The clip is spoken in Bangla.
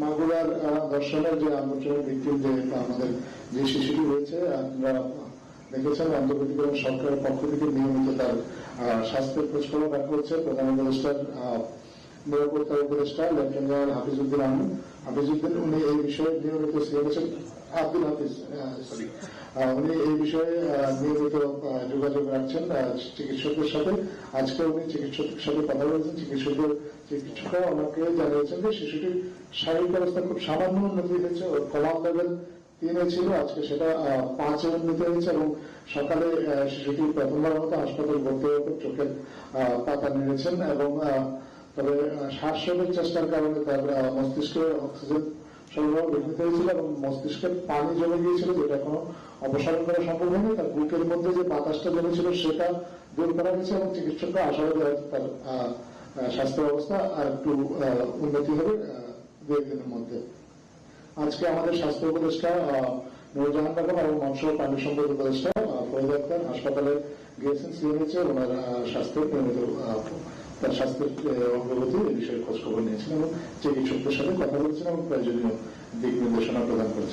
মাগুরার ধর্ষণের যে আন্দোলনের ভিত্তিক যে আমাদের যে শিশুটি রয়েছে, আপনারা দেখেছেন অন্তর্বর্তীকালীন সরকারের পক্ষ থেকে নিয়মিত তার স্বাস্থ্যের খোঁজখবর রাখা হচ্ছে। প্রধান উপদেষ্টার নিরাপত্তা উপদেষ্টা লেফটেন্যান্ট জেনারেল হাফিজউদ্দিন উনি এই বিষয়ে নিয়মিত আব্দুল হাফিজ উনি এই বিষয়ে নিয়মিত যোগাযোগ রাখছেন চিকিৎসকদের সাথে। আজকে উনি চিকিৎসকের সাথে কথা বলেছেন। চিকিৎসকরা ওনাকে জানিয়েছেন যে শিশুটির শারীরিক অবস্থা খুব সামান্য উন্নতি হয়েছে। ওর কমান্ড লেভেল 3-এ ছিল, আজকে সেটা 5-এ উন্নতি হয়েছে এবং সকালে শিশুটি প্রথমবার মতো হাসপাতালে ভর্তি হওয়ার পর চোখের পাতা নেড়েছেন এবং তবে শ্বাসরোধের চেষ্টার কারণে তার মস্তিষ্কে অক্সিজেন সরবরাহ বিঘ্নিত হয়েছিল এবং মস্তিষ্কের পানি জমে গিয়েছিল, যেটা এখনো অপসারণ করা সম্ভব হয়নি। তার বুকের মধ্যে যে বাতাসটা জমেছিল সেটা দূর করা গেছে এবং চিকিৎসকরা আশাবাদী তার স্বাস্থ্য অবস্থা আর একটু উন্নতি হবে 2 দিনের মধ্যে। আজকে আমাদের স্বাস্থ্য উপদেষ্টা নুরজাহান বেগম এবং মৎস্য ও প্রাণী সম্পদ উপদেষ্টা ফরিদ আক্তার হাসপাতালে গিয়েছেন। সিএমএইচে ওনার স্বাস্থ্যের নিয়মিত তার স্বাস্থ্যের অগ্রগতি এই বিষয়ে খোঁজখবর নিয়েছেন এবং চিকিৎসকদের সাথে কথা বলেছেন এবং প্রয়োজনীয় দিক নির্দেশনা প্রদান করেছেন।